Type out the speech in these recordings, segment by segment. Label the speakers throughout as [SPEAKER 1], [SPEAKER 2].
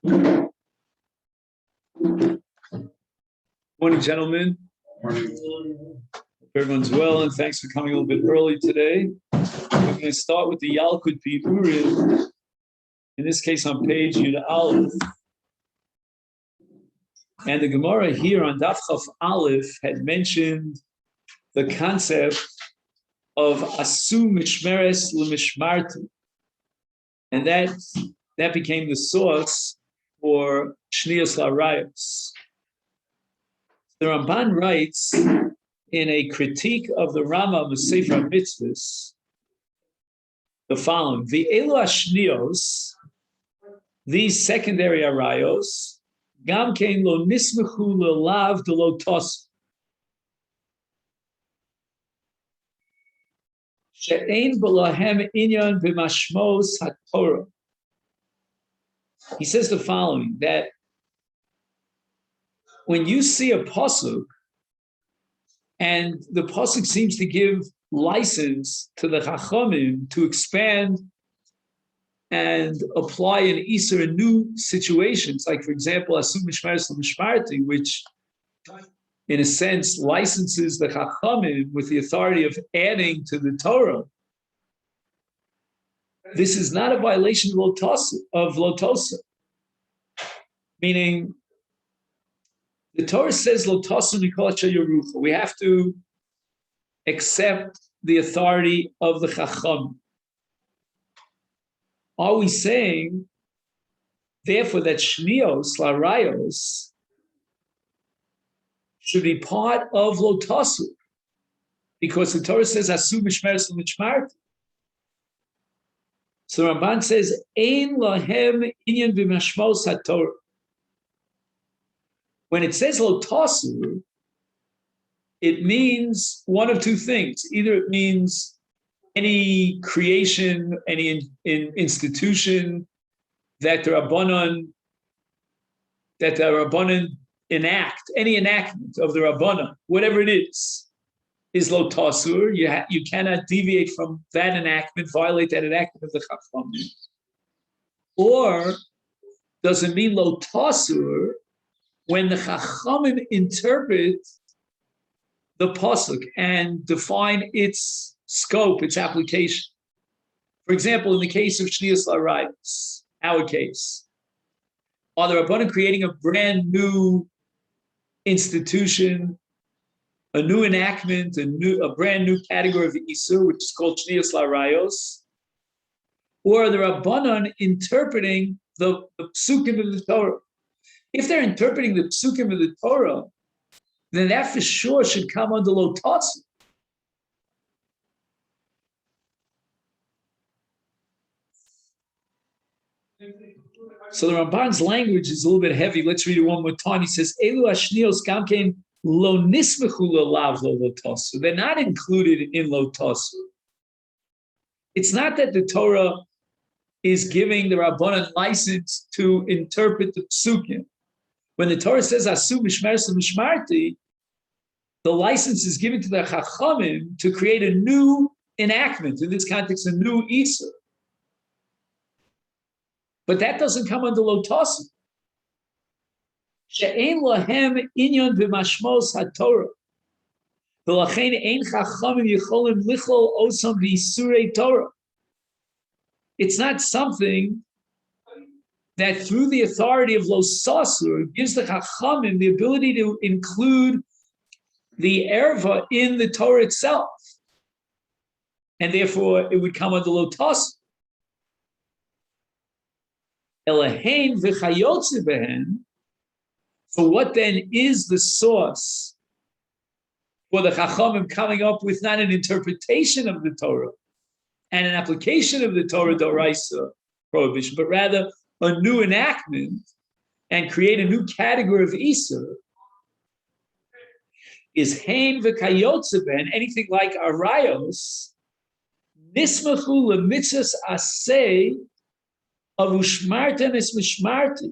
[SPEAKER 1] Morning, gentlemen. Morning. Hope everyone's well, and thanks for coming a little bit early today. We're going to start with the Yalkut Pi'urim, in this case on page Yud Aleph. And the Gemara here on Daf Chaf Aleph had mentioned the concept of Asu Mishmeres L'Mishmarti. And that became the source for Shnias L'Arayos. The Ramban writes in a critique of the Rama of the Sefer Mitzvahs the following: the Elu Ashnios, these secondary arayos, gam kein lo nismechu lelav de lo tos, she'ein b'lahem inyan b'mashmos haTorah. He says the following, that when you see a pasuk, and the pasuk seems to give license to the Chachamim to expand and apply an Isser in new situations, like for example, Asu Mishmeres L'Mishmarti, which in a sense licenses the Chachamim with the authority of adding to the Torah. This is not a violation of Lotosa, meaning the Torah says Lotosa Mikol Yerucha. We have to accept the authority of the Chacham. Are we saying, therefore, that Shnios, Larayos, should be part of Lotosu? Because the Torah says, Asu Mishmeres L'Mishmarti. So Ramban says, Ein lahem inyan b'mashmos haTorah. When it says Lotosu, it means one of two things. Either it means any creation, any institution that the Rabbanon enact, any enactment of the Rabbanon, whatever it is Lotasur. You cannot deviate from that enactment, violate that enactment of the Chacham. Or does it mean Lotasur when the Chachamim interpret the pasuk and define its scope, its application? For example, in the case of Shnias L'Arayos, our case, are the Rabbanim creating a brand new institution, a new enactment, a brand new category of Isur, which is called Shnias L'Arayos, or are the Rabbanim interpreting the psukim of the Torah? If they're interpreting the psukim of the Torah, then that for sure should come under Lotatsu. So the Ramban's language is a little bit heavy. Let's read it one more time. He says, Elu ashnios gamkein lo nismechu lelav lo lotasu. They're not included in Lotasu. It's not that the Torah is giving the Rabbanan license to interpret the psukim. When the Torah says Asu Mishmeres L'Mishmarti, the license is given to the Chachamim to create a new enactment, in this context, a new Isur. But that doesn't come under Lotasu. She'ein lahem inyan b'mashmos haTorah. V'lachein ein Chachamim yicholim lichlol osam v'Isurei Torah. It's not something that through the authority of Losasur gives the Chachamim the ability to include the erva in the Torah itself, and therefore it would come under Lotasur. Elahein v'chayotze behen. So what then is the source for the Chachamim coming up with not an interpretation of the Torah and an application of the Torah D'oraisa prohibition, but rather a new enactment and create a new category of Isur? Is hein v'kayotze ben, anything like arayos, nismachu lemitzvos aseh of ushmarten es mishmarti.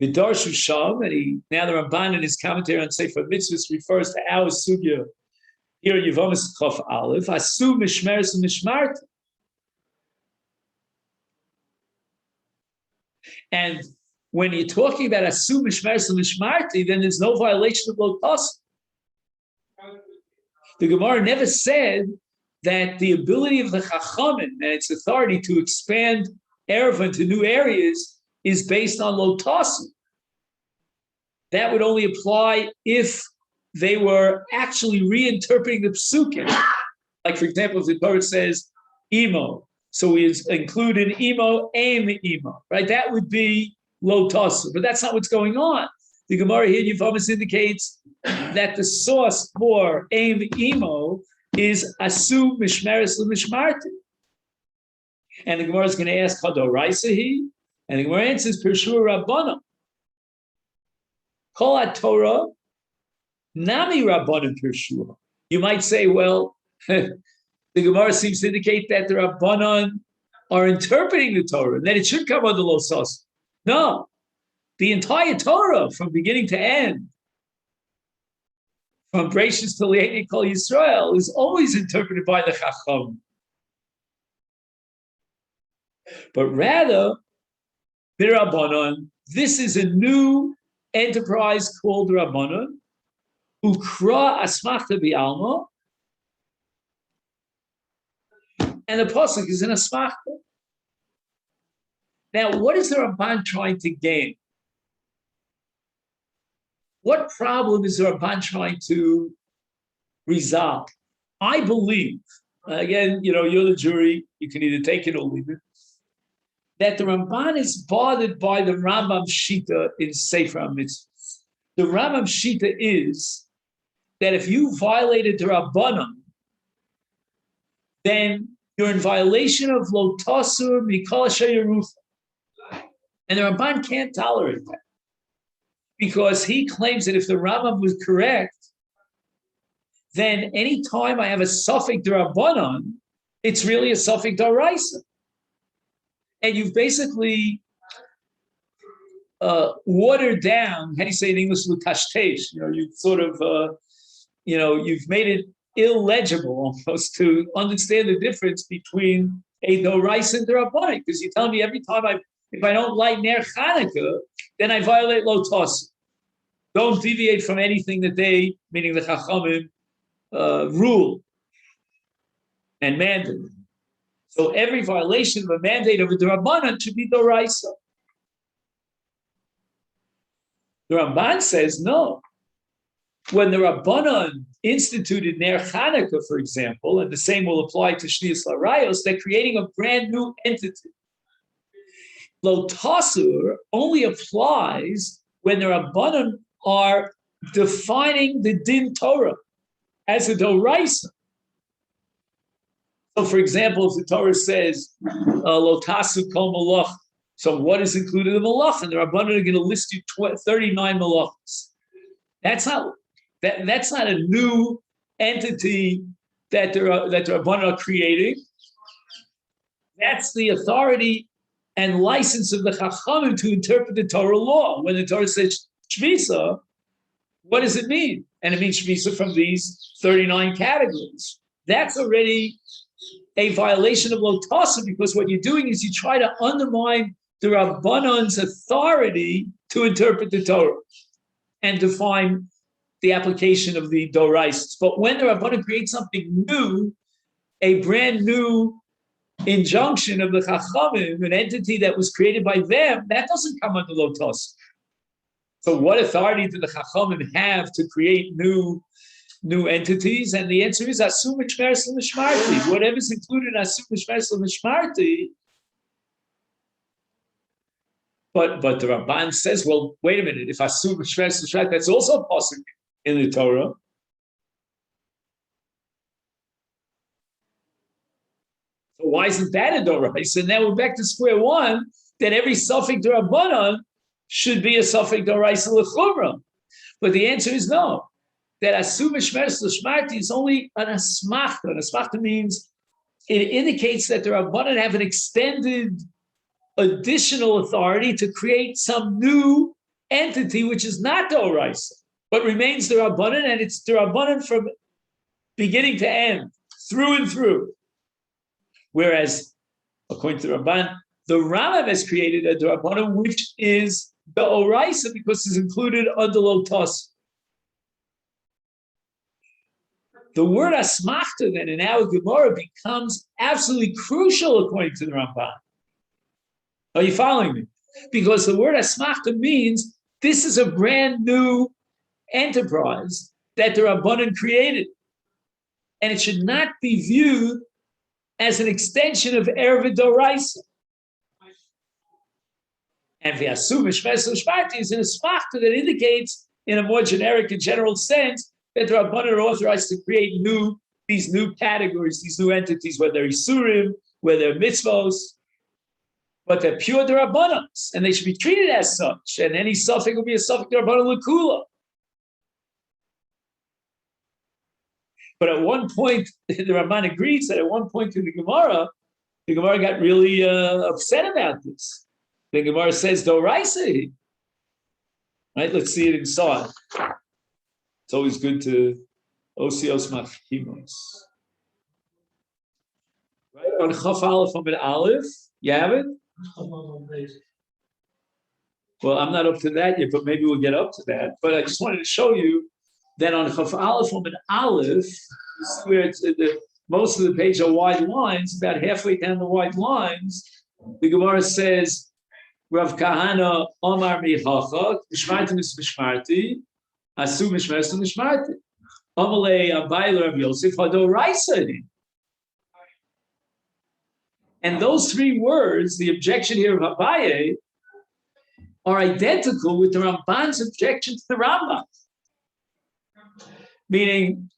[SPEAKER 1] V'darshu sham, and now the Ramban in his commentary on Sefer Mitzvahs refers to our sugya here at Yevamot Chaf Aleph, Asu Mishmeres Mishmarti. And when you're talking about Asu Mishmeres Mishmarti, then there's no violation of Lo Tasu. The Gemara never said that the ability of the Chachamim and its authority to expand Erevin to new areas is based on Lo Tasu. That would only apply if they were actually reinterpreting the psukim. Like, for example, if the Torah says imo, so we include in imo, aim imo, right? That would be Lo Tasu, but that's not what's going on. The Gemara here in Yevamot indicates that the source for aim imo is asu mishmeres l'mishmarti. And the Gemara is going to ask Hadoraisahi, and the Gemara answers Pershur Rabbana. Kol Torah nami Rabbanim Pershur. You might say, well, the Gemara seems to indicate that the Rabbanon are interpreting the Torah, and that it should come under Lo Tasu. No, the entire Torah, from beginning to end, from Bereshis to Le'eni Kol Yisrael, is always interpreted by the Chacham. But rather, B'Rabbanon, this is a new enterprise called Rabbanon, Ukra Asmachta B'Alma, and the pasuk is in Asmachta. Now, what is the Ramban trying to gain? What problem is the Ramban trying to resolve? I believe, again, you're the jury, you can either take it or leave it, that the Ramban is bothered by the Rambam Shita in Sefer HaMitzvot. The Rambam Shita is that if you violated the Rabbanon, then you're in violation of Lo Tasu Mikol Sheyerucha. And the Ramban can't tolerate that, because he claims that if the Rambam was correct, then any time I have a suffix d'Rabbanan, it's really a suffix d'Oraisa. And you've basically watered down, how do you say in English, l'tashtesh? You've sort of, you've made it illegible almost to understand the difference between a d'Oraisa and d'Rabbanan, because you tell me every time if I don't light Ner Chanukah, then I violate Lo Tasu. Don't deviate from anything that they, meaning the Chachamim, rule and mandate. So every violation of a mandate of a D'Rabbanan should be D'Oraisa. The Ramban says no. When the Rabbanan instituted Ner Chanukah, for example, and the same will apply to Shnius L'Arayos, they're creating a brand new entity. Lo Tasu only applies when the Rabbanan are defining the Din Torah as a D'Oraisa. So, for example, if the Torah says Lo Tasu Kol Malach, so what is included in Malach? And the Rabbanan are going to list you 39 Malachas. That's not a new entity that the Rabbanan are creating. That's the authority and license of the Chachamim to interpret the Torah law. When the Torah says Shvisa, what does it mean? And it means Shvisa from these 39 categories. That's already a violation of Lo Tasu, because what you're doing is you try to undermine the Rabbanan's authority to interpret the Torah and define the application of the Doraisas. But when the Rabbanan creates something new, a brand new injunction of the Chachamim, an entity that was created by them, that doesn't come under Lo Tasu. So what authority do the Chachamim have to create new entities? And the answer is Asu Mishmeres L'Mishmarti. Whatever's included in Asu Mishmeres L'Mishmarti. But the Ramban says, well, wait a minute, if Asu Mishmeres L'Mishmarti, that's also possible in the Torah. So why isn't that a Doraisa? So now we're back to square one, that every suffix d'Rabbanan should be a suffix d'Oraisa l'chumra. But the answer is no. That Asu Mishmeres L'Shmarti is only an asmachta. An asmachta means it indicates that the Rabbanan have an extended additional authority to create some new entity which is not d'Oraisa, but remains the Rabbanan, and it's the Rabbanan from beginning to end, through and through. Whereas, according to the Ramban, The Rambam has created a D'Rabbanan, which is the Oraisa because it's included under Lotos. The word Asmachta then in our Gemara becomes absolutely crucial according to the Ramban. Are you following me? Because the word Asmachta means this is a brand new enterprise that the Rabbanan created. And it should not be viewed as an extension of Erev Doraisa. And the Asum Mishmes Shparti is an Asmachta that indicates in a more generic and general sense that the Rabbanan are authorized to create these new categories, these new entities, whether they're Isurim, whether they're mitzvos, but they're pure D'Rabbanans, and they should be treated as such. And any suffix will be a suffix D'Rabbanan L'Kula. But at one point, the Ramban agrees that at one point in the Gemara got really upset about this. The Gemara says, Doraisa. Right? Let's see it inside. It's always good to Osios Machimos. Right? On Chaf Aleph Amid Aleph, you have it? Well, I'm not up to that yet, but maybe we'll get up to that. But I just wanted to show you that on Chaf Aleph Amid Aleph, where it's most of the page are wide lines, about halfway down the wide lines, the Gemara says, Rav Kahana Omar Mihacha, Mishmarti Mishmarti, Asu Mishmersu Mishmarti. Amalei Abai Rav Yosef Hado Raisani. And those three words, the objection here of Abaye, are identical with the Ramban's objection to the Rambam. Meaning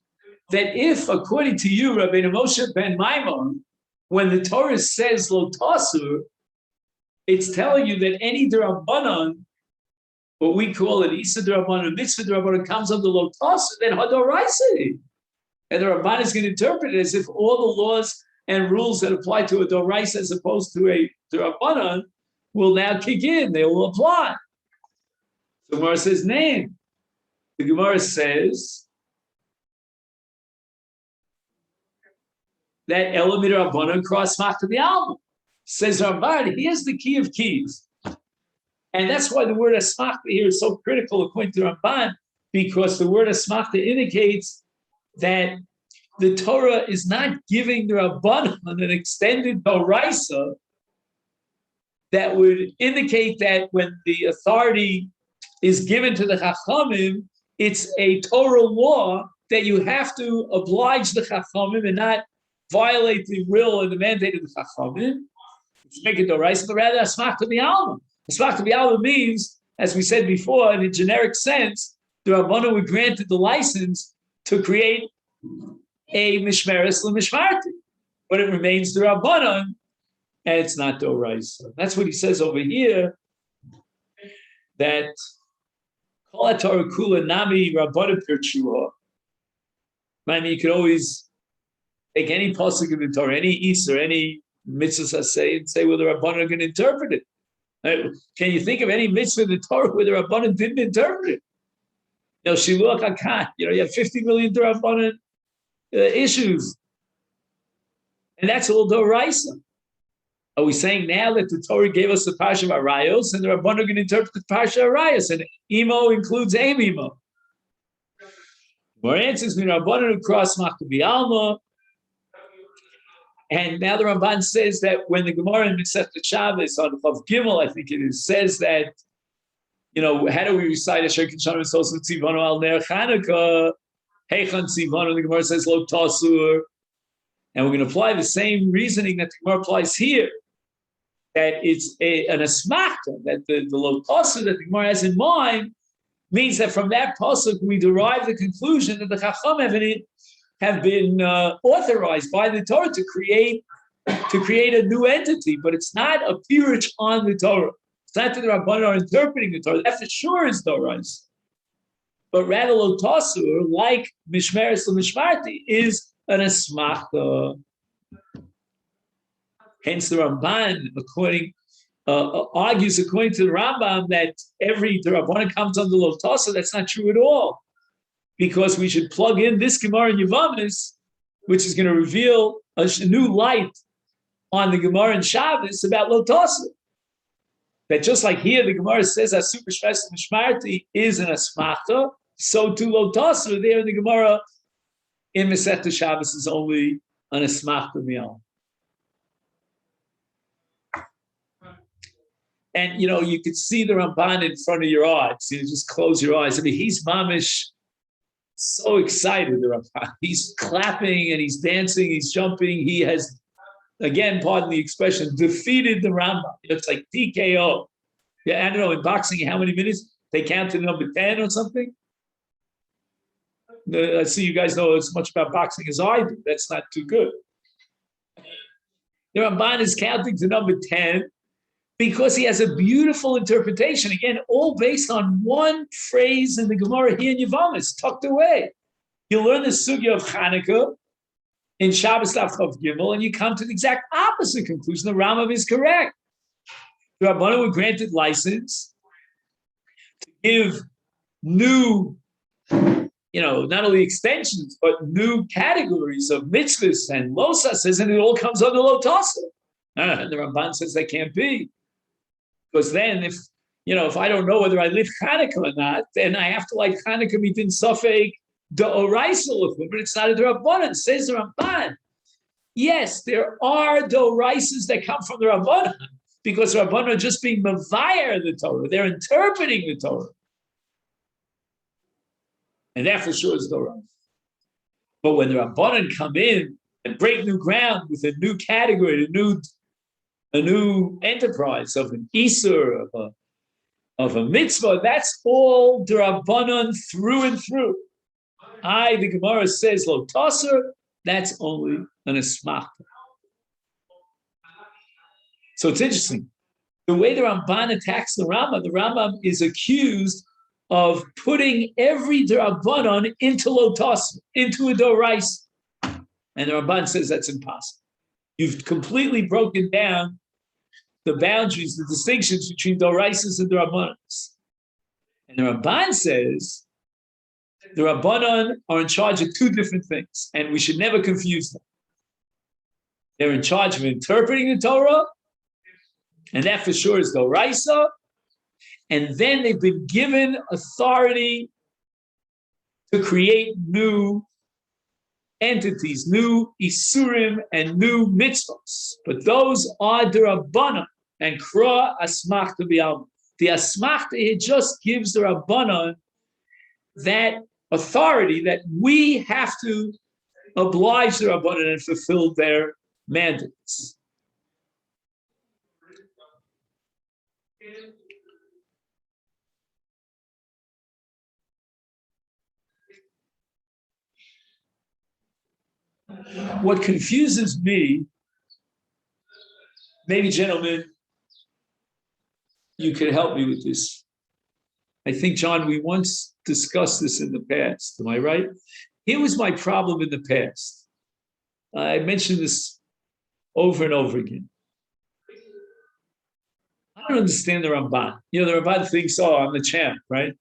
[SPEAKER 1] that if, according to you, Rabbeinu Moshe ben Maimon, when the Torah says Lo Tasur, it's telling you that any D'Rabbanan, what we call it Isa D'Rabbanan, Mitzvah D'Rabbanan, comes under Lo Tasur, then Hadoraisa. And the Ramban is going to interpret it as if all the laws and rules that apply to a Doraisa as opposed to a D'Rabbanan will now kick in, they will apply. The Gemara says, name. The Gemara says that Elamid Rabbanan cross to the album. Says Ramban, here's the key of keys. And that's why the word Asmachta here is so critical according to Ramban, because the word Asmachta indicates that the Torah is not giving the Rabbanan an extended Doraisa that would indicate that when the authority is given to the Chachamim, it's a Torah law that you have to oblige the Chachamim and not violate the will and the mandate of the Chachamim. It's make it Doraisa, but rather Asmachta B'Alma. Asmachta B'Alma means, as we said before, in a generic sense, the Rabbanan were granted the license to create a Mishmeres L'Mishmarti, but it remains the Rabbanan, and it's not Doraisa. That's what he says over here, that Kol HaTorah Kula Nami Rabbanan Pirchua. I mean, you could always take any pasuk in the Torah, any Isser, any mitzvah say, and say, well, the Rabbanan are going to interpret it. Can you think of any mitzvah in the Torah where the Rabbanan didn't interpret it? Shiluach HaKan, you have 50 million Rabbanan issues. And that's all Doraisa. Are we saying now that the Torah gave us the Parsha of Arayos and the Rabbanan are going to interpret the Parsha of Arayos, and Imo includes Aim Imo? More answers, Rabbanan who cross Machta B'Alma. And now the Ramban says that when the Gemara in Masechet Shabbos on Chav Gimel, I think it is, says that, how do we recite Asher Kinshanim Sosu Tzivanu Al Ner Chanukah? Heichan Tzivanu, the Gemara says Lo Tasur. And we're going to apply the same reasoning that the Gemara applies here, that it's an asmachta, that the Lo Tasur that the Gemara has in mind means that from that pasuk we derive the conclusion that the Chacham have been authorized by the Torah to create a new entity, but it's not a pirush on the Torah. It's not that the Rabbanan are interpreting the Torah. That for sure is Dorais. But rather, Lo Tasur, like Mishmeres L'Mishmarti, is an asmachta. Hence, the Ramban, argues according to the Rambam that the Rabbanan comes under Lo Tasur. That's not true at all, because we should plug in this Gemara in Yevamot, which is going to reveal a new light on the Gemara in Shabbos about Lo Tosa. That just like here, the Gemara says that super shves mishmarti is an asmachta, so too Lo Tosa there in the Gemara in Masechet Shabbos is only an asmachta mial. And you could see the Ramban in front of your eyes. Just close your eyes. I mean, he's mamish so excited, the Ramban. He's clapping and he's dancing, he's jumping. He has, again, pardon the expression, defeated the Rambam. It's like TKO. Yeah, I don't know, in boxing, how many minutes? They count to number 10 or something? I see you guys know as much about boxing as I do. That's not too good. The Ramban is counting to number 10 because he has a beautiful interpretation, again, all based on one phrase in the Gemara here in Yevamot. It's tucked away. You learn the sugya of Chanukah in Shabbos Daf Chav Gimel, and you come to the exact opposite conclusion. The Rambam is correct. The Rabbanan were granted license to give new, not only extensions, but new categories of mitzvahs and losas, and it all comes under Lo Tosa. And the Ramban says that can't be. Because then if I don't know whether I lit Chanukah or not, then I have to like Chanukah mitin safek d'oraisa with him, but it's not a d'Rabbanan. Says the Ramban. Yes, there are d'oraisas that come from the Rabbanan, because the Rabbanan are just being mavayer the Torah. They're interpreting the Torah. And that for sure is d'oraisa. But when the Rabbanan come in and break new ground with a new category, a new enterprise of an Isur, of a mitzvah, that's all d'Rabbanan through and through. The Gemara says Lo Tosa, that's only an asmachta. So it's interesting. The way the Ramban attacks the Rambam is accused of putting every d'Rabbanan into Lo Tosa, into a d'oraisa. And the Ramban says that's impossible. You've completely broken down the boundaries, the distinctions between d'oraisas and d'Rabbanan. And the Ramban says the Rabbanan are in charge of two different things, and we should never confuse them. They're in charge of interpreting the Torah, and that for sure is d'oraisa. And then they've been given authority to create new entities, new isurim and new mitzvahs. But those are d'Rabbanan and kra asmachta b'alma. The asmachta, it just gives the Rabbanan that authority that we have to oblige the Rabbanan and fulfill their mandates. What confuses me, maybe gentlemen, you could help me with this. I think, John, we once discussed this in the past. Am I right? Here was my problem in the past. I mentioned this over and over again. I don't understand the Ramban. The Ramban thinks, I'm the champ, right?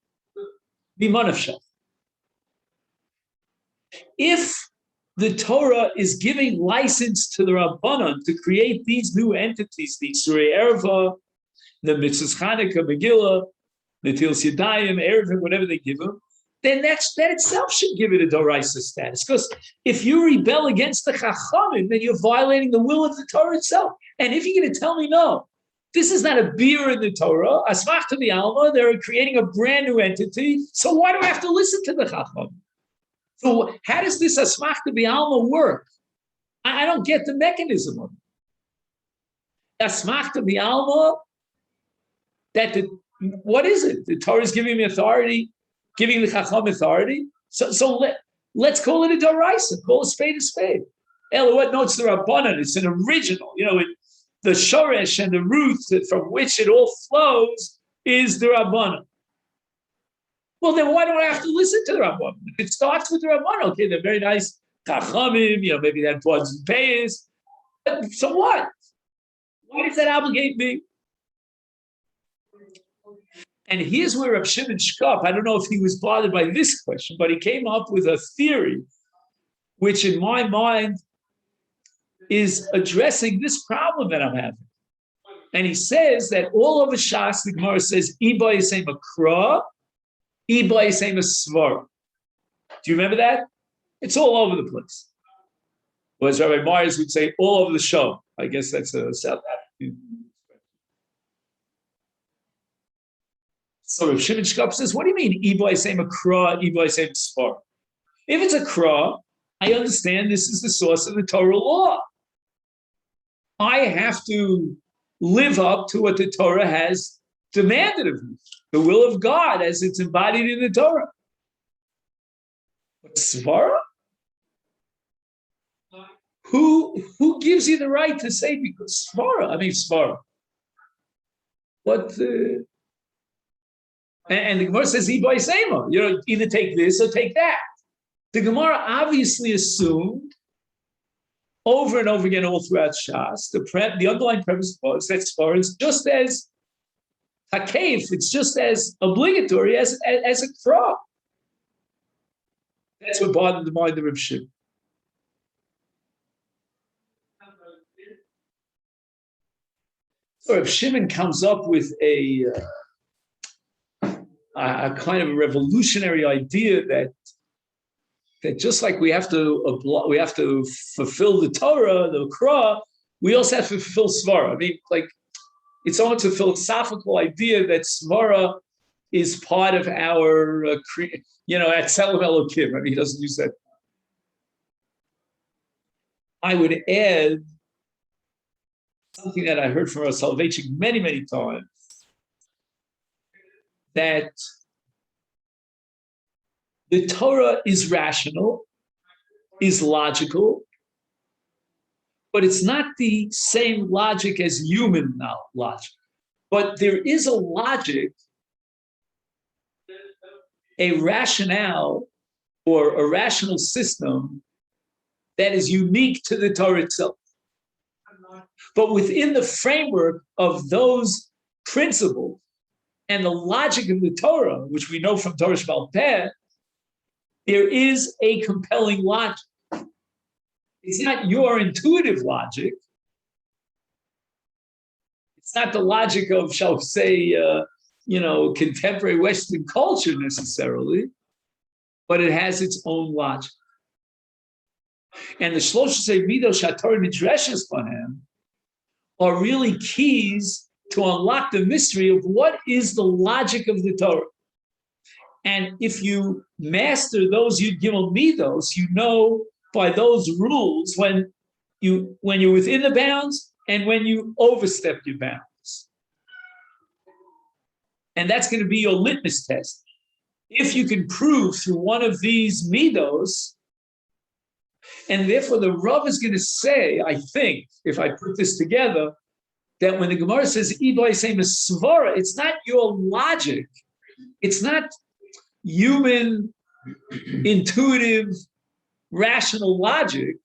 [SPEAKER 1] If the Torah is giving license to the Rabbanan to create these new entities, the Surei Erva, the Mitzvahs Chanukah, Megillah, the Tils Yadayim, Erva, whatever they give them, then that itself should give it a d'oraisa status. Because if you rebel against the Chachamim, then you're violating the will of the Torah itself. And if you're going to tell me, no, this is not a beer in the Torah, asmachta b'alma, they're creating a brand new entity, so why do I have to listen to the Chachamim? So how does this asmachta b'alma work? I don't get the mechanism of it. Asmachta b'alma, what is it? The Torah is giving me authority, giving the Chacham authority. So let's call it a d'oraisa, call a spade. What notes the Rabbanan? It's an original. The shoresh and the root from which it all flows is the Rabbanan. Well, then why do I have to listen to the Rabbanan? It starts with the Rabbanan. Okay, they're very nice Chachamim, maybe that buds and pays. So what? Why does that obligate me? And here's where Reb Shimon Shkop, I don't know if he was bothered by this question, but he came up with a theory, which in my mind is addressing this problem that I'm having. And he says that all over Shas, the Gemara says, Iba Yisem Akra, Iba Yisem Svara. Do you remember that? It's all over the place. Or as Rabbi Myers would say, all over the show. I guess that's a South African. So Rav Shimon Shkop says, what do you mean, Iba Yisem Akra, Iba Yisem Svara? If it's a Kra, I understand this is the source of the Torah law. I have to live up to what the Torah has demanded of me, the will of God as it's embodied in the Torah. But Svara? Who gives you the right to say because Svara? I mean Svara. What? And the Gemara says Iba Yisema. You know, either take this or take that. The Gemara obviously assumed over and over again all throughout Shas, the underlying premise was that Svara is just as Hakeif, it's just as obligatory as a Kra. That's what bothered the mind of Reb Shimon. So Reb Shimon comes up with a kind of a revolutionary idea that just like we have to fulfill the Torah, the Kra, we also have to fulfill Svara. I mean, like, it's almost a philosophical idea that Svara is part of our, at Tzelem Elokim. I mean, he doesn't use that. I would add something that I heard from our Soloveitchik many, many times, that the Torah is rational, is logical, but it's not the same logic as human logic. But there is a logic, a rationale, or a rational system that is unique to the Torah itself. But within the framework of those principles and the logic of the Torah, which we know from Torah Sheba'al Peh, there is a compelling logic. It's not your intuitive logic. It's not the logic of, shall we say, contemporary Western culture necessarily, but it has its own logic. And the Shlosheh Midos HaTorah Nidreshes Bahem are really keys to unlock the mystery of what is the logic of the Torah. And if you master those Yud Gimel Midos, you know by those rules when you're within the bounds and when you overstep your bounds. And that's going to be your litmus test. If you can prove through one of these Midos, and therefore the Rav is going to say, I think, if I put this together, that when the Gemara says Iba Yisem Svara, it's not your logic, it's not human, intuitive, rational logic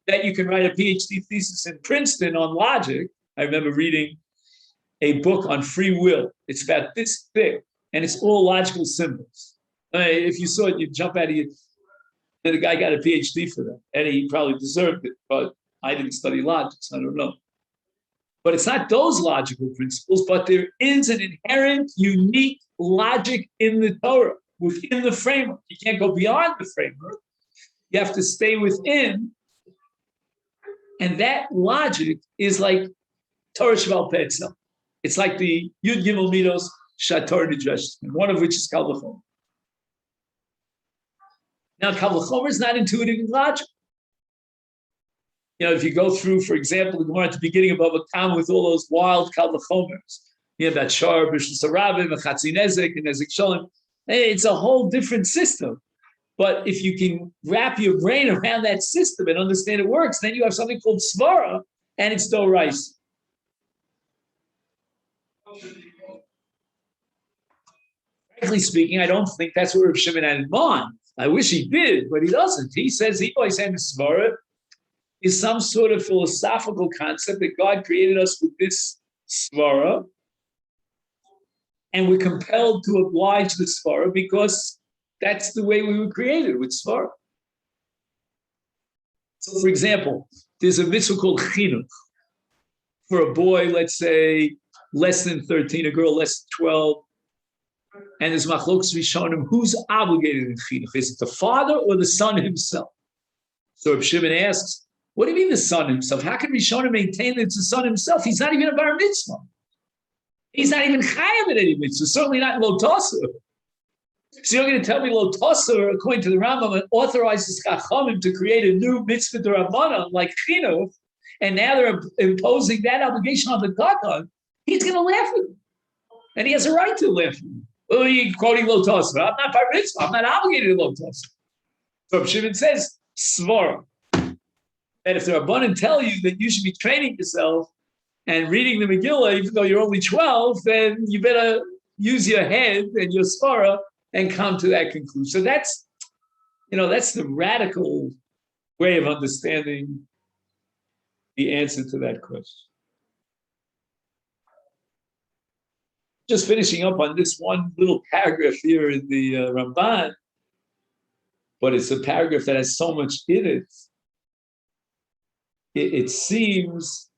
[SPEAKER 1] that you can write a PhD thesis in Princeton on logic. I remember reading a book on free will. It's about this thick, and it's all logical symbols. If you saw it, you'd jump out of your... The guy got a PhD for that, and he probably deserved it, but I didn't study logic, so I don't know. But it's not those logical principles, but there is an inherent, unique logic in the Torah, within the framework. You can't go beyond the framework. You have to stay within. And that logic is like Torah Sheba'al Peh itself. It's like the Yud Gimel Midos Shator Nidreshes, one of which is Kal V'chomer. Now, Kal V'chomer is not intuitive in logic. If you go through, for example, the Gemara at the beginning of Bava Kama with all those wild Kal V'chomers, you have that Shar, B'Shus Sarabim, and Chatzi Nezek, and Nezek Shalom. It's a whole different system. But if you can wrap your brain around that system and understand it works, then you have something called Svara, and it's Doraisa. Frankly speaking, I don't think that's what Rav Shimon had in mind. I wish he did, but he doesn't. He says he always had Svara is some sort of philosophical concept that God created us with this Svara, and we're compelled to oblige the Svara because that's the way we were created, with Svara. So, for example, there's a mitzvah called chinuch. For a boy, let's say, less than 13, a girl less than 12, and there's machlokas rishonim, who's obligated in chinuch? Is it the father or the son himself? So Reb Shimon asks, what do you mean the son himself? How can rishonim maintain that it's the son himself? He's not even a bar mitzvah. He's not even chayav in any mitzvah, certainly not in lo tosser. So you're going to tell me lo tosser, according to the Rambam, authorizes chachamim to create a new mitzvah d'Rabbanan like chinuch, and now they're imposing that obligation on the katan. He's going to laugh at him. And he has a right to laugh at him. Oh, you're quoting lo tosser. I'm not bar mitzvah. I'm not obligated to lo tosser. So Shimon says, svara. And if the Rabbanan tell you that you should be training yourself and reading the Megillah, even though you're only 12, then you better use your head and your svara and come to that conclusion. So that's the radical way of understanding the answer to that question. Just finishing up on this one little paragraph here in the Ramban, but it's a paragraph that has so much in it. It seems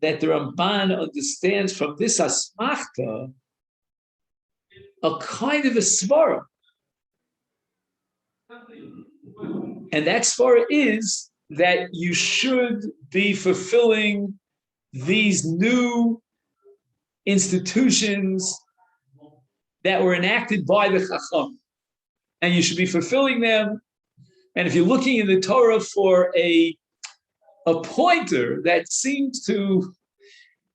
[SPEAKER 1] that the Ramban understands from this asmachta a kind of a svara. And that svara is that you should be fulfilling these new institutions that were enacted by the Chacham. And you should be fulfilling them. And if you're looking in the Torah for a pointer that seems to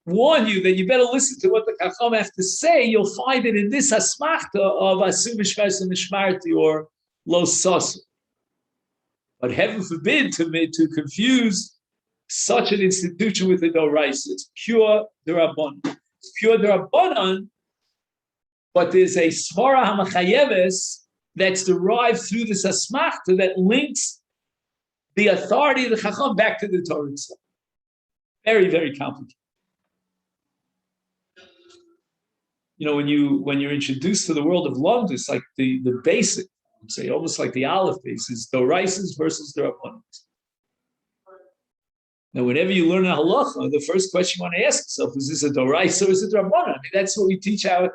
[SPEAKER 1] warn you that you better listen to what the Chacham have to say, you'll find it in this asmachta of Asu Mishmeres Mishmarti or Lo Sasu. But heaven forbid to confuse such an institution with a Doraisa. It's pure D'Rabbanan. It's pure D'Rabbanan, but there's a Svara HaMachayeves that's derived through this asmachta that links the authority of the Chacham back to the Torah itself. Very, very complicated. When you're introduced to the world of Lomdus, like the basic, I would say almost like the Aleph base, is Doraisas versus D'Rabbanan. Now, whenever you learn a halacha, the first question you want to ask yourself is this a Doraisa or is it D'Rabbanan? I mean, that's what we teach our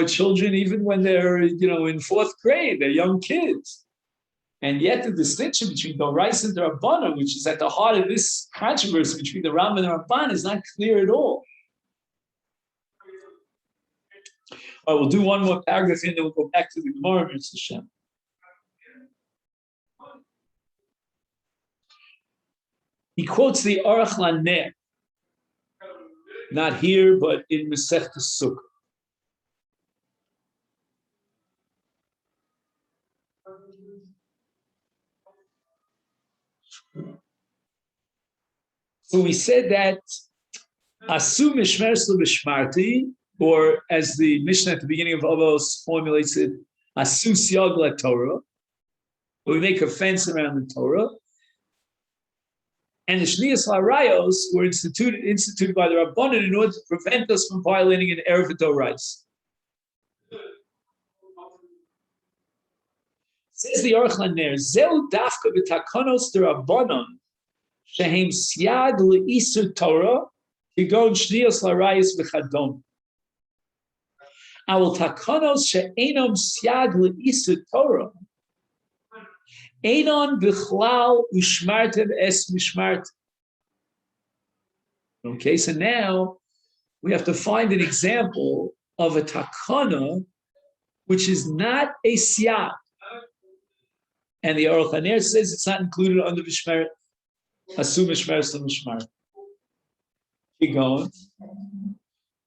[SPEAKER 1] children, even when they're in fourth grade, they're young kids. And yet the distinction between Doraisa and D'Rabbanan, which is at the heart of this controversy between the Rambam and the Ramban, is not clear at all. All right, we'll do one more paragraph and then we'll go back to the Gemara, Mitzvah Hashem. He quotes the Aruch LaNer, not here, but in Masechet Sukkah. So we said that Asu Mishmeres L'Mishmarti, or as the Mishnah at the beginning of Avos formulates it, Asu Siag LaTorah, we make a fence around the Torah. And the Shnias L'Arayos were instituted by the Rabbanan in order to prevent us from violating an Erev Dorais. Says the Aruch LaNer, Zeu dafka b'takonos d'Rabbanan shehem siad le'isur Torah kigon Shnias L'Arayos v'chadon. Our takonos she'enom siad le'isur Torah Einon bichlal ushmartem es mishmart. Okay, so now we have to find an example of a takana which is not a siyah. And the Aruch LaNer says it's not included under Mishmeret, Asu Mishmeres L'Mishmart. Keep going.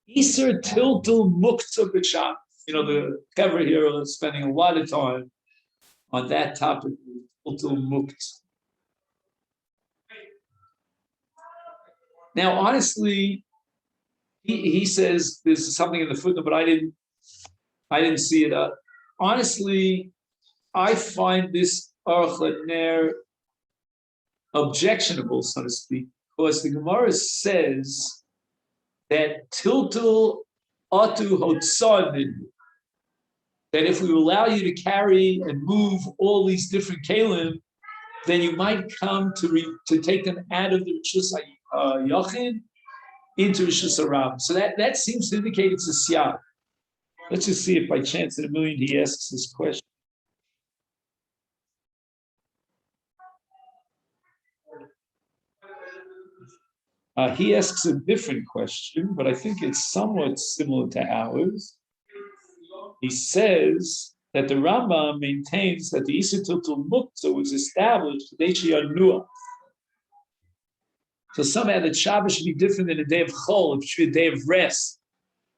[SPEAKER 1] Iser tiltul muktzah b'sham. The cover here is spending a lot of time on that topic. Now, honestly, he says there's something in the footnote, but I didn't see it. Honestly, I find this Aruch LaNer objectionable, so to speak, because the Gemara says that tiltul atu hotzanin, that if we allow you to carry and move all these different kalim, then you might come to take them out of the Rishus Yachid into Rishus Harab. So that seems to indicate it's a siyag. Let's just see if by chance in a million he asks this question. He asks a different question, but I think it's somewhat similar to ours. He says that the Rambam maintains that the Isur Tiltul Muktzah was established for Deshi Yanua. So somehow that Shabbos should be different than a day of Chol, it should be a day of rest.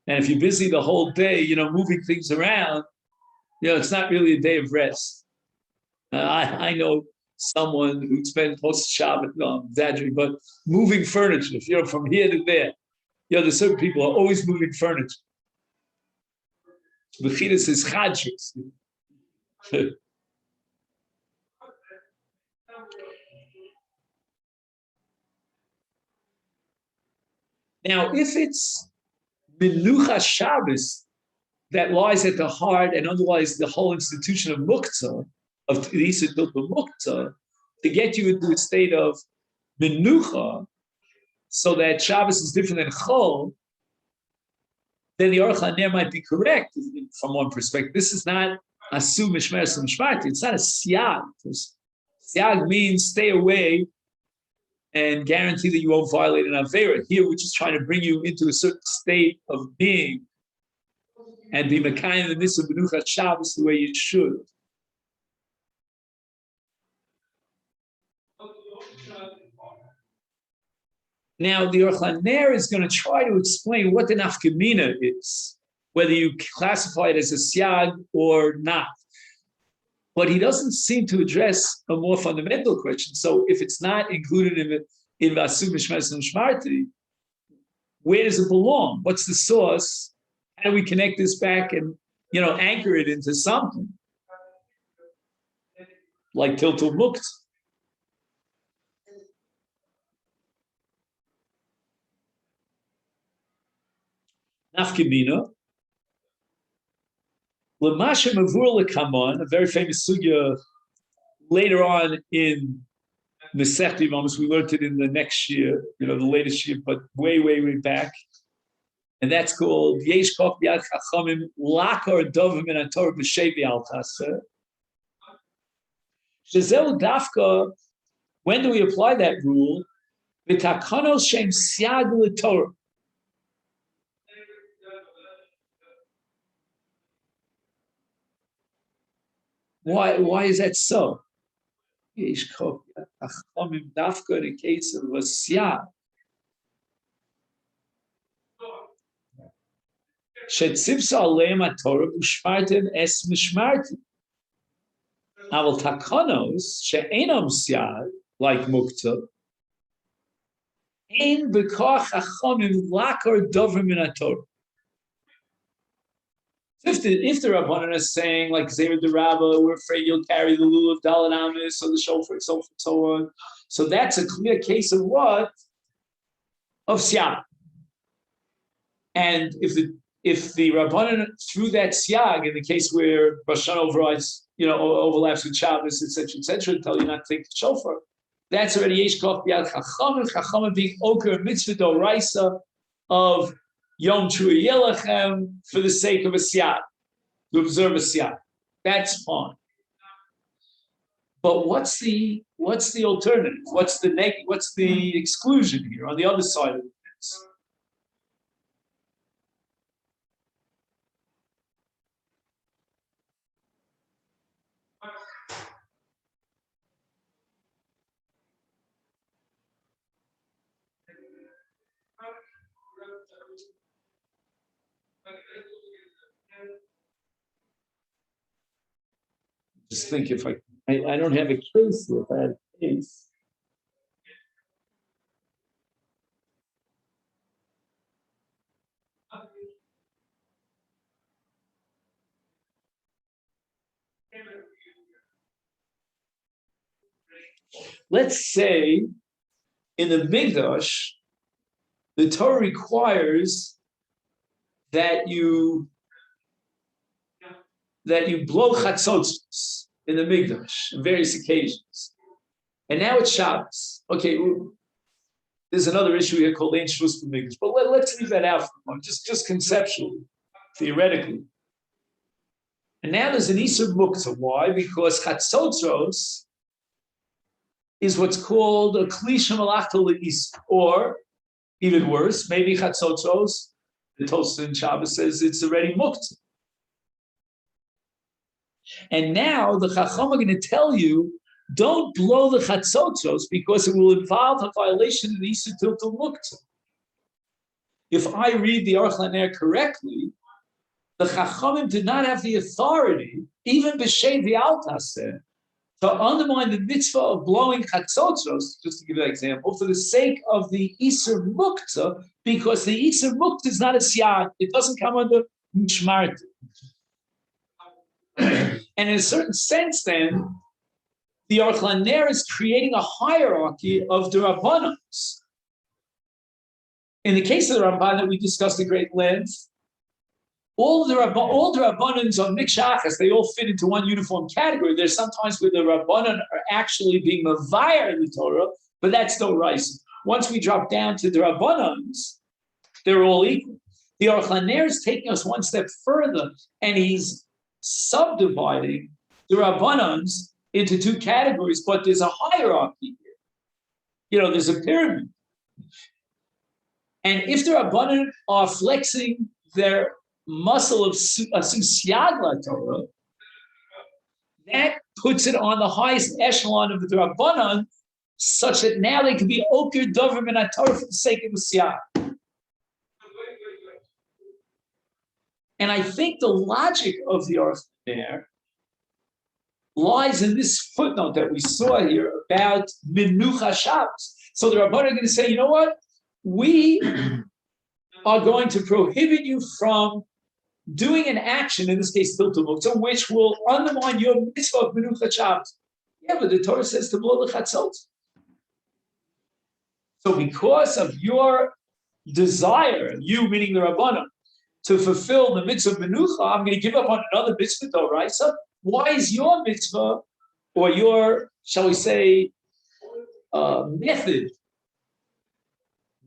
[SPEAKER 1] And if you're busy the whole day, moving things around, it's not really a day of rest. I know someone who spent post Shabbat, no, I'm exaggerating, but moving furniture, from here to there. There's certain people who are always moving furniture. Bechidus is chadshus. Now, if it's Menucha Shabbos that lies at the heart and underlies the whole institution of Muktzah, of the Isur Tiltul Muktzah, to get you into a state of Menucha, so that Shabbos is different than Chol, then the Aruch LaNer might be correct from one perspective. This is not Asu Mishmeres Mishmarti. It's not a siyag. Siyag means stay away and guarantee that you won't violate an Avera. Here, we're just trying to bring you into a certain state of being and be Mekayim the Mitzvah Menucha Shabbos the way you should. Now, the Aruch LaNer is going to try to explain what the nafkamina is, whether you classify it as a siyag or not. But he doesn't seem to address a more fundamental question. So if it's not included in Vasu Mishmeres and Shmarti, where does it belong? What's the source? How do we connect this back and anchor it into something like Tiltul Muktzah? Nafkamina. L'mashem avur lekamon, a very famous sugya later on in Masechet Yevamot. We learned it in the next year, the latest year, but way, way, way back. And that's called Yesh Koch B'Yad Chachamim Lakar Dovim Min HaTorah B'Shevi Al Taseh. Shezeu Dafka, when do we apply that rule? V'takanos Shem Siag L'Torah. Why is that so? Yesh Koch B'Yad Chachamim Dafka in a case of a Siag. Shetzivsa aleim haTorah u'shmartem es mishmartim. Aval takanos she'enam siyad like muktzah ein b'koach hachamim lakar dovrim min haTorah. If the Rabbanan is saying like Zera the Rabbah, we're afraid you'll carry the lulav of Dalet Amis or the shofar and so forth and so on. So that's a clear case of what? Of siyad. And if the Rabbanan through that siyag, in the case where Rosh Hashanah overrides, overlaps with Shabbos, etc., tell you not to take the shofar, that's already Yesh Koch B'Yad Chachamim being Oker Mitzvah Doraisa of Yom Trua Yelachem for the sake of a siyag, to observe a siyag. That's fine. But what's the alternative? What's the exclusion here on the other side of the fence? Just think if I don't have a case here. If I had a case, let's say in the Mikdash, the Torah requires that you blow chatzotzos in the Mikdash on various occasions. And now it's Shabbos. Okay, there's another issue here called Ein Shvus B'Mikdash, but let's leave that out for a moment, just conceptually, theoretically. And now there's an Isur Muktzah. Why? Because Chatzotzros is what's called a Klisha Malachta L'Isur, or even worse, maybe Chatzotzros, the Tosafos in Shabbos says it's already Muktzah. And now the Chacham are going to tell you, don't blow the Chatzotzros because it will involve a violation of the Isur Tiltul Muktzah. If I read the Aruch LaNer correctly, the Chachamim did not have the authority, even B'Shei V'Alta said, to undermine the mitzvah of blowing Chatzotzros, just to give you an example, for the sake of the Isur Muktzah, because the Isur Muktzah is not a siyag. It doesn't come under Mishmarta. And in a certain sense, then, the Aruch LaNer is creating a hierarchy of the Rabbanans. In the case of the Ramban that we discussed at great length, all the Rabbanans on Mikshachas, they all fit into one uniform category. There's sometimes where the Rabbanan are actually being mavayar in the Torah, but that's no rice. Once we drop down to the Rabbanans, they're all equal. The Aruch LaNer is taking us one step further, and he's subdividing the Rabbanans into two categories, but there's a hierarchy here. There's a pyramid. And if the Rabbanan are flexing their muscle of Siyag LaTorah, that puts it on the highest echelon of the Rabbanan, such that now they can be Oker Dover Min HaTorah for the sake of the Siyag. And I think the logic of the Aruch LaNer lies in this footnote that we saw here about Menucha Shabbos. So the Rabbanan are going to say, you know what? We are going to prohibit you from doing an action, in this case, Tiltul Muktzah, which will undermine your mitzvah of Menucha Shabbos. Yeah, but the Torah says to blow the chatzot. So because of your desire, you meaning the Rabbanan, to fulfill the mitzvah of Menucha, I'm going to give up on another mitzvah, right? So why is your mitzvah, or your, shall we say, method,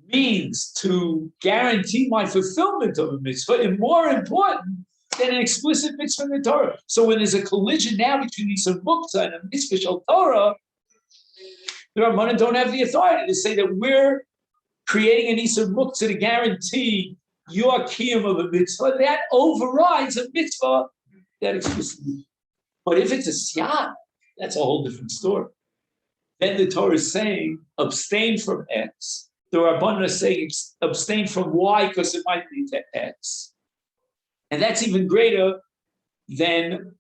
[SPEAKER 1] means to guarantee my fulfillment of a mitzvah, and more important than an explicit mitzvah in the Torah? So when there's a collision now between Isur Muktzah and a mitzvah shel Torah, the Rabbanan don't have the authority to say that we're creating an Isur Muktzah to guarantee your kiyum of a mitzvah that overrides a mitzvah that explicitly. But if it's a siyag, that's a whole different story. Then the Torah is saying, abstain from X. The Rabbanan are saying, abstain from Y because it might lead to X. And that's even greater than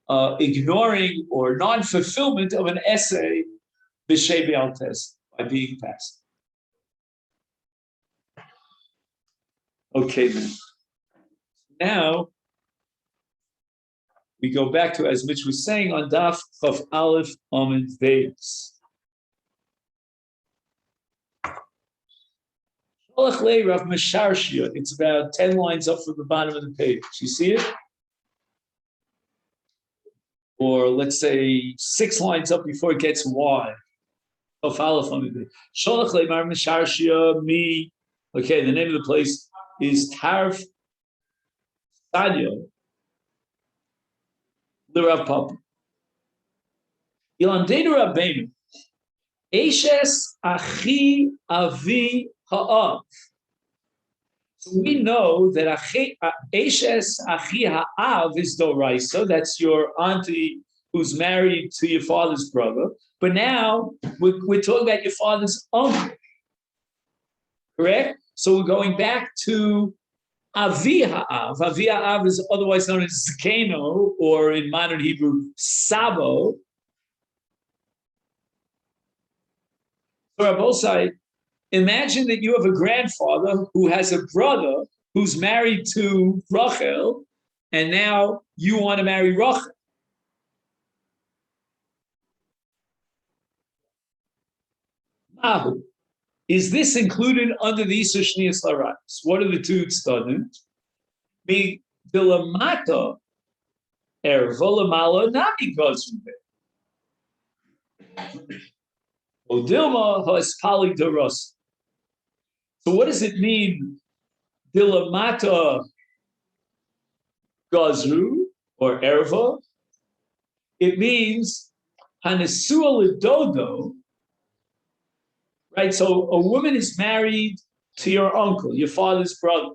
[SPEAKER 1] ignoring or non-fulfillment of an essay, b'shei v'altes, by being passive. Okay, then. Now, we go back to, as Mitch was saying, on Daf Chav Aleph Amud Beis. It's about 10 lines up from the bottom of the page. You see it? Or let's say 6 lines up before it gets wide. Chav Aleph Amud Beis. Sholach le'mar misharshia mi. Okay, the name of the place is Tarf Sadio. The Rav Papa. Ilandenu Rabbeinu. Eshes achi avi ha'av. So we know that Eshes achi ha'av is doraisa. That's your auntie who's married to your father's brother. But now we're talking about your father's uncle. Correct? So we're going back to Avi ha'av. Avi ha'av is otherwise known as Zkeno, or in modern Hebrew, Sabo. So Rabosai, imagine that you have a grandfather who has a brother who's married to Rachel, and now you want to marry Rachel. Mahu. Is this included under the Isur Shnias Larais? What are the two tzaddim? Be dilamata erva lamala nami gozru. Odilma ha'espali doros. So what does it mean? Dilamata gazru or erva. It means hanesua lidodo. Right. So a woman is married to your uncle, your father's brother.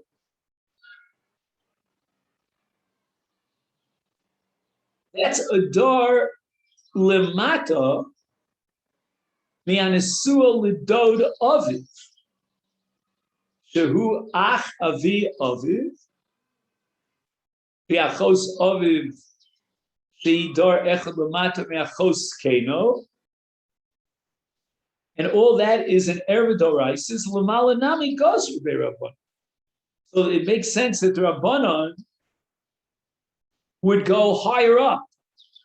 [SPEAKER 1] That's a dar lemata mianesua lidod aviv. Shehu ach avi aviv. Biachos aviv sheidar echad lemata miachos keno. And all that is an ervadorais lemala nami gazru be'rabban. So it makes sense that the Rabbanon would go higher up,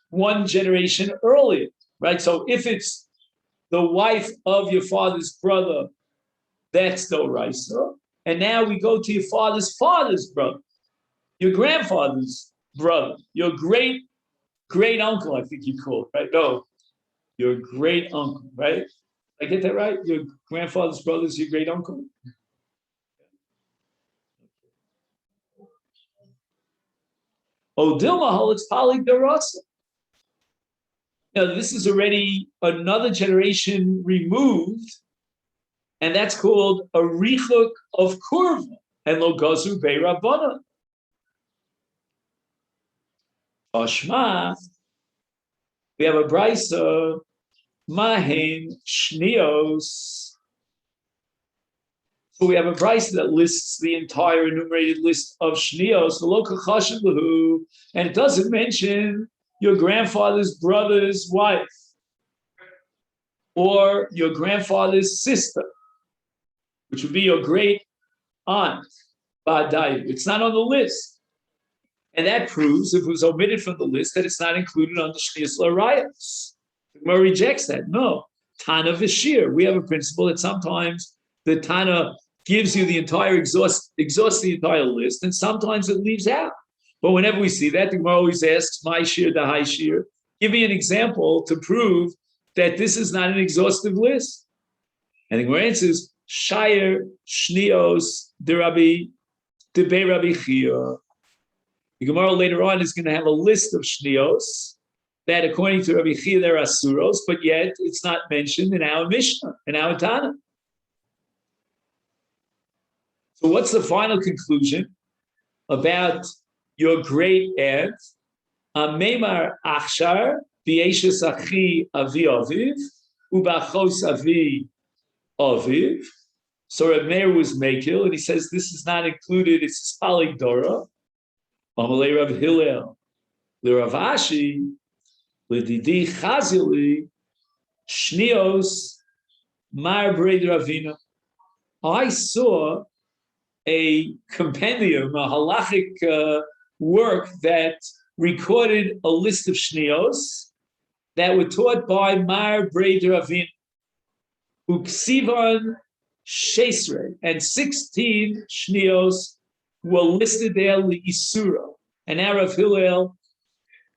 [SPEAKER 1] one generation earlier, right? So if it's the wife of your father's brother, that's doraisa. And now we go to your father's brother, your grandfather's brother, your great uncle, I think you call it, right? No, your great uncle, right? I get that right? Your grandfather's brother is your great uncle? Odilma, it's poly derasa. Now, this is already another generation removed, and that's called a richuk of kurva and logazu bei rabbana. Ashma, we have a brisa mahin shnios. So we have a brisa that lists the entire enumerated list of shnios, the local chashiv lahu, and it doesn't mention your grandfather's brother's wife or your grandfather's sister, which would be your great aunt. It's not on the list. And that proves, if it was omitted from the list, that it's not included on the Shnius L'Arayos. The Gemara rejects that. No. Tana Vashir. We have a principle that sometimes the Tana gives you the entire, exhausts the entire list, and sometimes it leaves out. But whenever we see that, the Gemara always asks, my shir, the high shir. Give me an example to prove that this is not an exhaustive list. And the Gemara answers, Shire, Shnios, Derabi, Debe Rabbi Chia. The Gemara later on is going to have a list of Shnios that, according to Rabbi Chia, they're Asuros, but yet it's not mentioned in our Mishnah, in our Tana. So what's the final conclusion about your great aunt? Memar Achshar, Bieshes Achi Avi Aviv, Ubachos Avi Aviv. So Reb Meir was Mekil, and he says this is not included, it's Spalik Dora. Amalei Rav Hillel, Rav Ashi, Lididi Chazili, Shnios, Mar Breid Ravina. I saw a compendium, a halachic work that recorded a list of shnios that were taught by Mar Breid Ravin, Uksivan Shesre, and 16 shnios were listed there Isura. And now Rav Hillel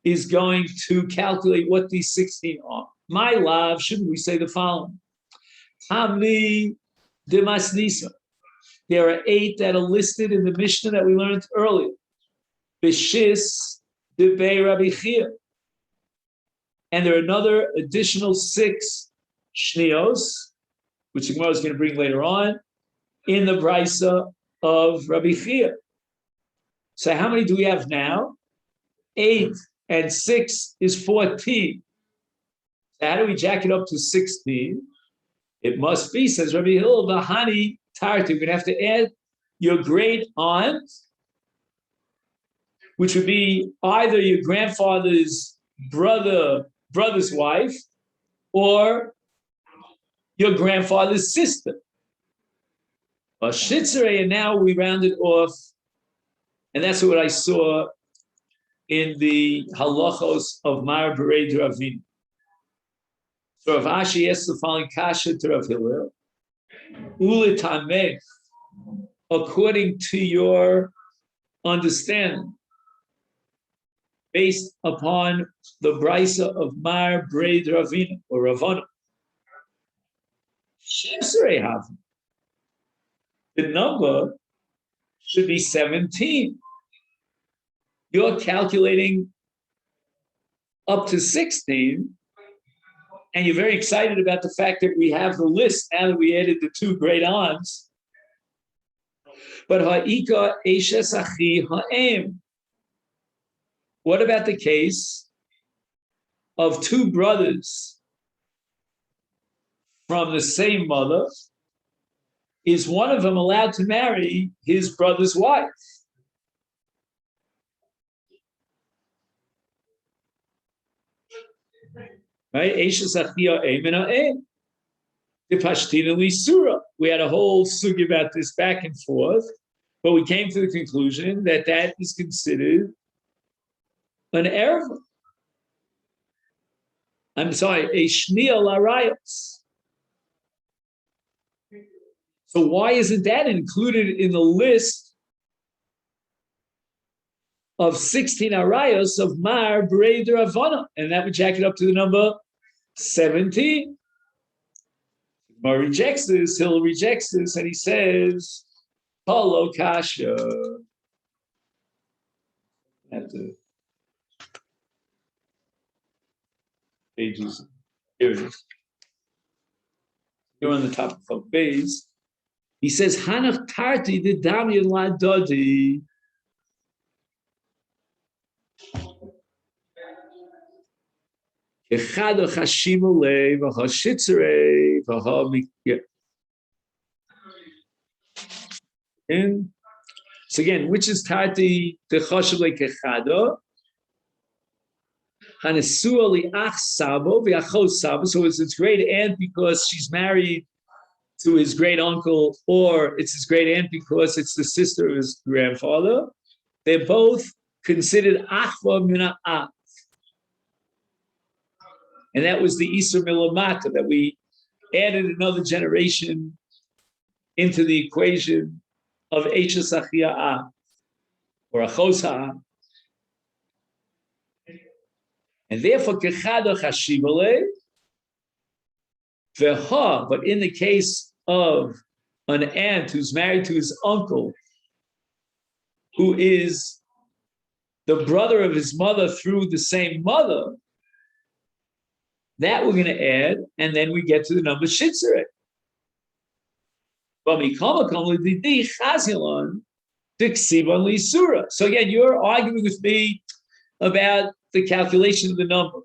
[SPEAKER 1] is going to calculate what these 16 are. My love, shouldn't we say the following? Tamli Demasnisa. There are 8 that are listed in the Mishnah that we learned earlier. Bishis Debei Rabbi Chia. And there are another additional 6 shnios, which the Gemara is going to bring later on, in the brisa of Rabbi Chia. So how many do we have now? 8 and 6 is 14. So how do we jack it up to 16? It must be, says Rabbi Hillel, the Hani Tartu. We're going to have to add your great aunt, which would be either your grandfather's brother's wife, or your grandfather's sister. And now we round it off, and that's what I saw in the halachos of Mar Bereid Ravin. So Rav Ashi asks the following kasha to Rav Hillel, Ulitameh, according to your understanding, based upon the brisa of Mar Breid Ravina or Ravana. The number should be 17. You're calculating up to 16, and you're very excited about the fact that we have the list now that we added the two great aunts. But ha'ika eshes achi ha'em. What about the case of two brothers from the same mother? Is one of them allowed to marry his brother's wife? Right? We had a whole sugi about this back and forth, but we came to the conclusion that that is considered an erva. I'm sorry, a shnia larayos. So why isn't that included in the list of 16 arayos of Mar Breid Ravana? And that would jack it up to the number 17. Mar rejects this, Hill rejects this, and he says, Polo Kasha. At the pages, here it is. You're on the top of the page. He says, Hanach Tarti the Damian La Dodi. Echad Chashimule, Vahashitzere, Vahamikya. And so again, which is Tarti the Chashimule Kechado? Hanesua li ach sabo, viachos sabo. So it's its great aunt because she's married to his great uncle, or it's his great aunt because it's the sister of his grandfather. They're both considered achva mina ach. And that was the Isur Milamata, that we added another generation into the equation of Eishes Achia ach, or achos ha'ach. And therefore, kechada chashivale, veha, but in the case of an aunt who's married to his uncle, who is the brother of his mother through the same mother, that we're going to add, and then we get to the number shitzeret. So again, you're arguing with me about the calculation of the number.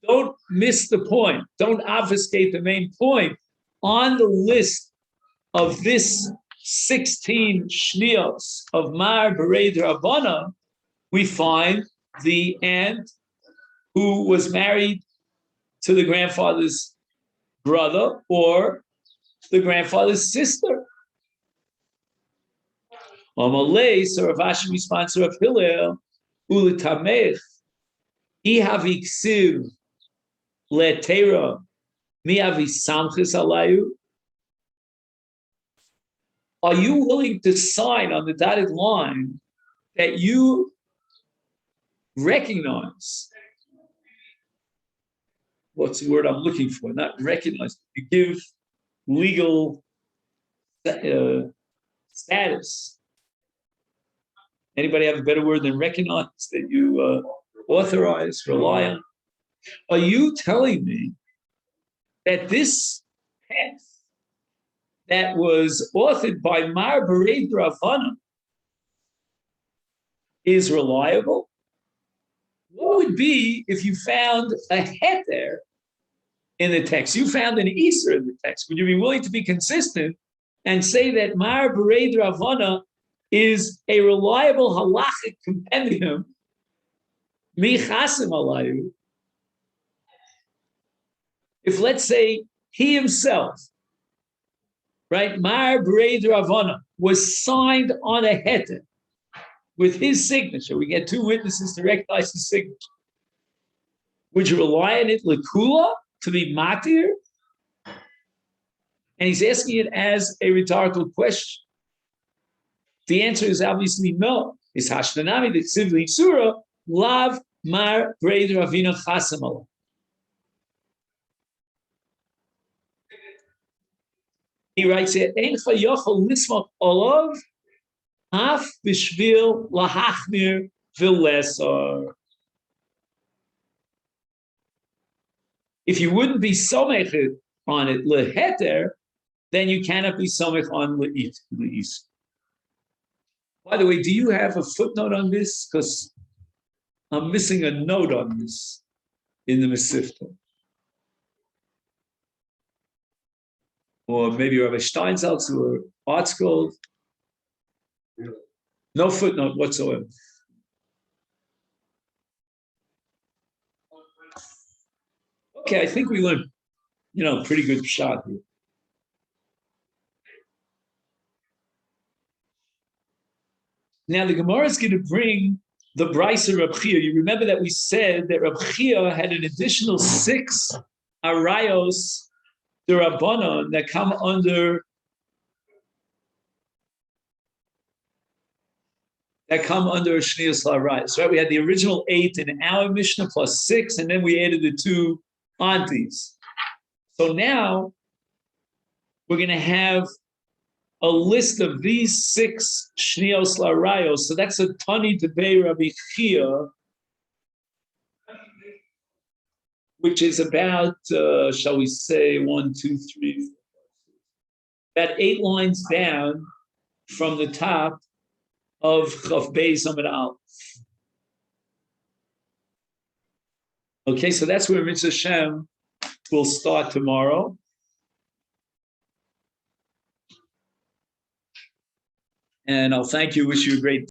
[SPEAKER 1] Don't miss the point. Don't obfuscate the main point. On the list of this 16 shnios of Mar Bereid Rabbana, we find the aunt who was married to the grandfather's brother or the grandfather's sister. Amalei, so Rav Ashi responds to Rav Hillel, Ulitamech, Ihavi Ksiv, Letera, Miavi Samchis Alayu. Are you willing to sign on the dotted line that you recognize? What's the word I'm looking for? Not recognize. You give legal status. Anybody have a better word than recognize, that you authorize, rely on? Are you telling me that this text that was authored by Mar Bereid Ravana is reliable? What would be if you found a heter in the text? You found an Isur in the text. Would you be willing to be consistent and say that Mar Bereid Ravana is a reliable halachic compendium, michasim alayu? If, let's say, he himself, right, Mar Bereid Ravana, was signed on a heter with his signature, we get two witnesses to recognize his signature. Would you rely on it lekula to be matir? And he's asking it as a rhetorical question. The answer is obviously no. Is hashtanami the tzivli surah lav mar breid ravina chasamal. He writes it, Ein chayochel nismach olav, af bishvil lahachmir vilesar. If you wouldn't be somech on it leheter, then you cannot be somech on leis. By the way, do you have a footnote on this? Because I'm missing a note on this in the Masechet. Or maybe Rabbi Steinsaltz or ArtScroll. No footnote whatsoever. Okay, I think we learned, pretty good shot here. Now the Gemara is going to bring the Brisa Reb Chia. You remember that we said that Reb Chia had an additional 6 arayos d'Rabbanan that come under Shnius L'Arayos, right? We had the original 8 in our Mishnah plus 6, and then we added the 2 aunties. So now we're going to have a list of these 6 Shnios L'Arayos. So that's a Tani Debei Rabbi Chia, which is about, shall we say, 1, 2, 3, about 8 lines down from the top of Chav Beis Amud Aleph. Okay, so that's where Mitzvah Shem will start tomorrow. And I'll thank you, wish you a great